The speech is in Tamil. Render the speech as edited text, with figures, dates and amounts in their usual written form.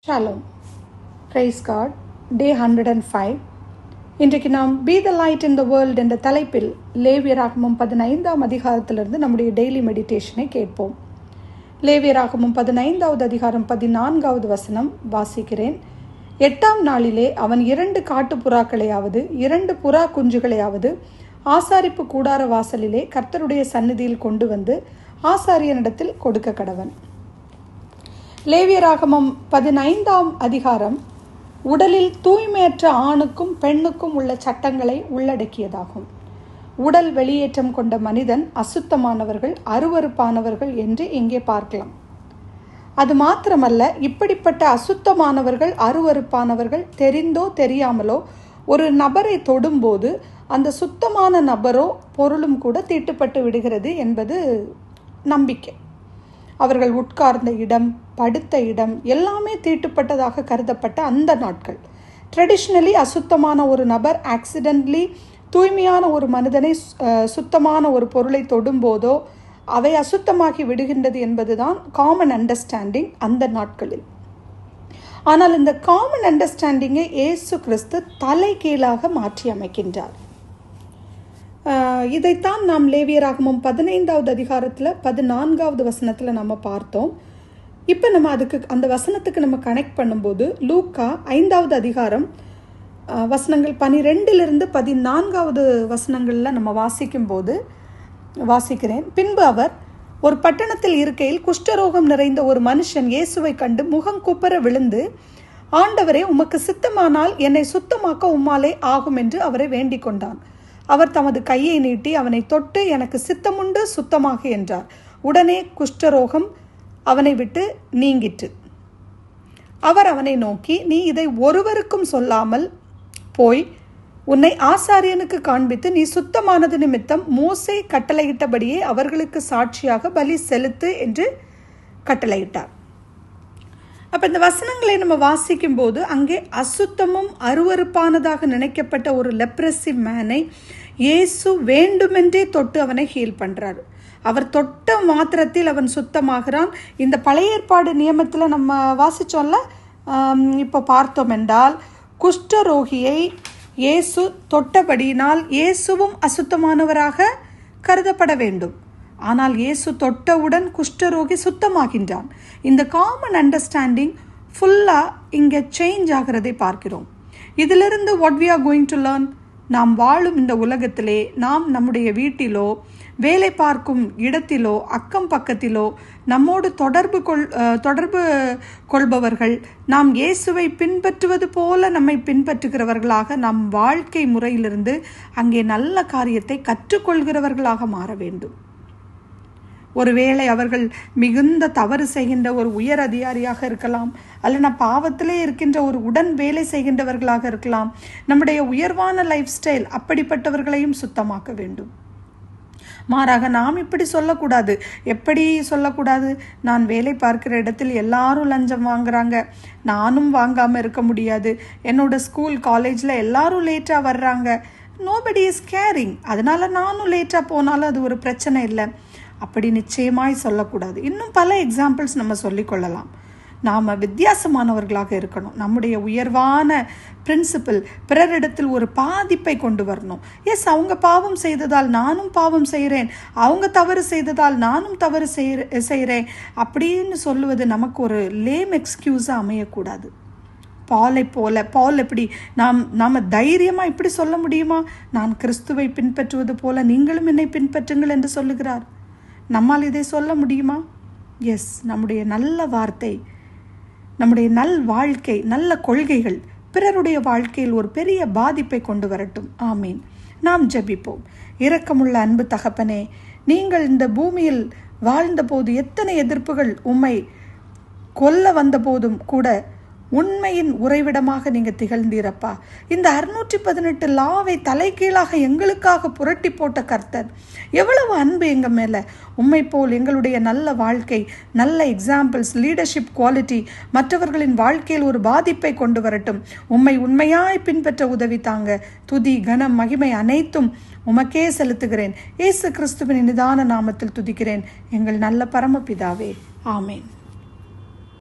ஷாலோம். Price God. டே 105. இன்றைக்கு நாம் be the light in the world என்ற தலைப்பில் லேவியராகமம் 15ஆம் அதிகாரத்திலிருந்து நம்முடைய டெய்லி மெடிடேஷனை கேட்போம். லேவியராகமம் 15வது அதிகாரம் 14வது வசனம் வாசிக்கிறேன். 8ஆம் நாளிலே அவன் 2 காட்டுப்புறாக்களையாவது 2 புறா குஞ்சுகளையாவது ஆசாரிப்பு கூடார வாசலிலே கர்த்தருடைய சந்நிதியில் கொண்டு வந்து ஆசாரியனிடத்தில் கொடுக்க கடவன். லேவியராகமம் 15ஆம் அதிகாரம் உடலில் தூய்மையற்ற ஆணுக்கும் பெண்ணுக்கும் உள்ள சட்டங்களை உள்ளடக்கியதாகும். உடல் வெளியேற்றம் கொண்ட மனிதன் அசுத்தமானவர்கள், அருவருப்பானவர்கள் என்று இங்கே பார்க்கலாம். அது மாத்திரமல்ல, இப்படிப்பட்ட அசுத்தமானவர்கள், அருவருப்பானவர்கள் தெரிந்தோ தெரியாமலோ ஒரு நபரை தொடும்போது அந்த சுத்தமான நபரோ பொருளும் கூட தீட்டுப்பட்டு விடுகிறது என்பது நம்பிக்கை. அவர்கள் உட்கார்ந்த இடம், படுத்த இடம் எல்லாமே தீட்டுப்பட்டதாக கருதப்பட்ட அந்த நாட்கள். ட்ரெடிஷ்னலி அசுத்தமான ஒரு நபர் ஆக்சிடென்ட்லி தூய்மையான ஒரு மனிதனை சுத்தமான ஒரு பொருளை தொடும்போதோ அவை அசுத்தமாகி விடுகின்றது என்பதுதான் காமன் அண்டர்ஸ்டாண்டிங் அந்த நாட்களில். ஆனால் இந்த காமன் அண்டர்ஸ்டாண்டிங்கை இயேசு கிறிஸ்து தலைகீழாக மாற்றி அமைக்கின்றார். இதைத்தான் நாம் லேவியராகமம் 15வது அதிகாரத்தில் 14வது வசனத்தில் நம்ம பார்த்தோம். இப்போ நம்ம அந்த வசனத்துக்கு நம்ம கனெக்ட் பண்ணும்போது லூக்கா 5வது அதிகாரம் வசனங்கள் 12லிருந்து 14வது வசனங்களில் நம்ம வாசிக்கிறேன். பின்பு அவர் ஒரு பட்டணத்தில் இருக்கையில் குஷ்டரோகம் நிறைந்த ஒரு மனுஷன் இயேசுவை கண்டு முகம் குப்புற விழுந்து, ஆண்டவரே, உமக்கு சித்தமானால் என்னை சுத்தமாக்க உம்மாலே ஆகும் என்று அவரை வேண்டிக் கொண்டான். அவர் தமது கையை நீட்டி அவனை தொட்டு, எனக்கு சித்தமுண்டு, சுத்தமாக என்றார். உடனே குஷ்டரோகம் அவனை விட்டு நீங்கிற்று. அவர் அவனை நோக்கி, நீ இதை ஒருவருக்கும் சொல்லாமல் போய் உன்னை ஆசாரியனுக்கு காண்பித்து நீ சுத்தமானது நிமித்தம் மோசே கட்டளையிட்டபடியே அவர்களுக்கு சாட்சியாக பலி செலுத்து என்று கட்டளையிட்டார். அப்போ இந்த வசனங்களை நம்ம வாசிக்கும் போது அங்கே அசுத்தமும் அருவருப்பானதாக நினைக்கப்பட்ட ஒரு லெப்ரசி மேனை இயேசு வேண்டுமென்றே தொட்டு அவனை ஹீல் பண்ணுறாரு. அவர் தொட்ட மாத்திரத்தில் அவன் சுத்தமாகிறான். இந்த பழைய ஏற்பாடு நியமத்தில் நம்ம வாசித்தோம்ல, இப்போ பார்த்தோம் என்றால் குஷ்டரோகியை இயேசு தொட்டபடியினால் இயேசுவும் அசுத்தமானவராக கருதப்பட வேண்டும். ஆனால் இயேசு தொட்டவுடன் குஷ்டரோகி சுத்தமாகின்றான். இந்த காமன் அண்டர்ஸ்டாண்டிங் ஃபுல்லாக இங்கே சேஞ்ச் ஆகிறதை பார்க்கிறோம். இதிலிருந்து what we are going to learn? நாம் வாழும் இந்த உலகத்திலே நாம் நம்முடைய வீட்டிலோ, வேலை பார்க்கும் இடத்திலோ, அக்கம் பக்கத்திலோ நம்மோடு தொடர்பு கொள்பவர்கள் நாம் இயேசுவை பின்பற்றுவது போல நம்மை பின்பற்றுகிறவர்களாக நம் வாழ்க்கை முறையிலிருந்து அங்கே நல்ல காரியத்தை கற்றுக்கொள்கிறவர்களாக மாற வேண்டும். ஒருவேளை அவர்கள் மிகுந்த தவறு செய்கின்ற ஒரு உயர் அதிகாரியாக இருக்கலாம், அல்லனா பாவத்திலே இருக்கின்ற ஒரு உடன் வேலை செய்கின்றவர்களாக இருக்கலாம். நம்முடைய உயர்வான லைஃப் ஸ்டைல் அப்படிப்பட்டவர்களையும் சுத்தமாக்க வேண்டும். மாறாக நாம் இப்படி சொல்லக்கூடாது. எப்படி சொல்லக்கூடாது? நான் வேலை பார்க்கிற இடத்தில் எல்லாரும் லஞ்சம் வாங்குறாங்க, நானும் வாங்காமல் இருக்க முடியாது. என்னோட ஸ்கூல் காலேஜில் எல்லாரும் லேட்டாக வர்றாங்க, நோபடி இஸ் கேரிங், அதனால நானும் லேட்டாக போனாலும் அது ஒரு பிரச்சனை இல்லை. அப்படி நிச்சயமாய் சொல்லக்கூடாது. இன்னும் பல எக்ஸாம்பிள்ஸ் நம்ம சொல்லிக்கொள்ளலாம். நாம் வித்தியாசமானவர்களாக இருக்கணும். நம்முடைய உயர்வான பிரின்சிபல் பிறரிடத்தில் ஒரு பாதிப்பை கொண்டு வரணும். எஸ், அவங்க பாவம் செய்ததால் நானும் பாவம் செய்கிறேன், அவங்க தவறு செய்ததால் நானும் தவறு செய்கிறேன் அப்படின்னு சொல்லுவது நமக்கு ஒரு லேம் எக்ஸ்கியூஸாக அமையக்கூடாது. பால் எப்படி நாம் தைரியமாக இப்படி சொல்ல முடியுமா? நான் கிறிஸ்துவை பின்பற்றுவது போல நீங்களும் என்னை பின்பற்றுங்கள் என்று சொல்லுகிறார். நம்மால் இதை சொல்ல முடியுமா? எஸ், நம்முடைய நல்ல வார்த்தை, நம்முடைய நல் வாழ்க்கை, நல்ல கொள்கைகள் பிறருடைய வாழ்க்கையில் ஒரு பெரிய பாதிப்பை கொண்டு வரட்டும். ஆமீன். நாம் ஜெபிப்போம். இரக்கமுள்ள அன்பு தகப்பனே, நீங்கள் இந்த பூமியில் வாழ்ந்தபோது எத்தனை எதிர்ப்புகள் உம்மை கொல்ல வந்த போதும் கூட உண்மையின் உறைவிடமாக நீங்கள் திகழ்ந்தீரப்பா. இந்த 618 லாவை தலைகீழாக எங்களுக்காக புரட்டி போட்ட கர்த்தர், எவ்வளவு அன்பு எங்கள் மேலே. உம்மை போல் எங்களுடைய நல்ல வாழ்க்கை, நல்ல எக்ஸாம்பிள்ஸ், லீடர்ஷிப் குவாலிட்டி மற்றவர்களின் வாழ்க்கையில் ஒரு பாதிப்பை கொண்டு வரட்டும். உம்மை உண்மையாய் பின்பற்ற உதவி தாங்க. துதி, கனம், மகிமை அனைத்தும் உமக்கே செலுத்துகிறேன். இயேசு கிறிஸ்துவின் நிதான நாமத்தில் துதிக்கிறேன் எங்கள் நல்ல பரமபிதாவே. ஆமேன்.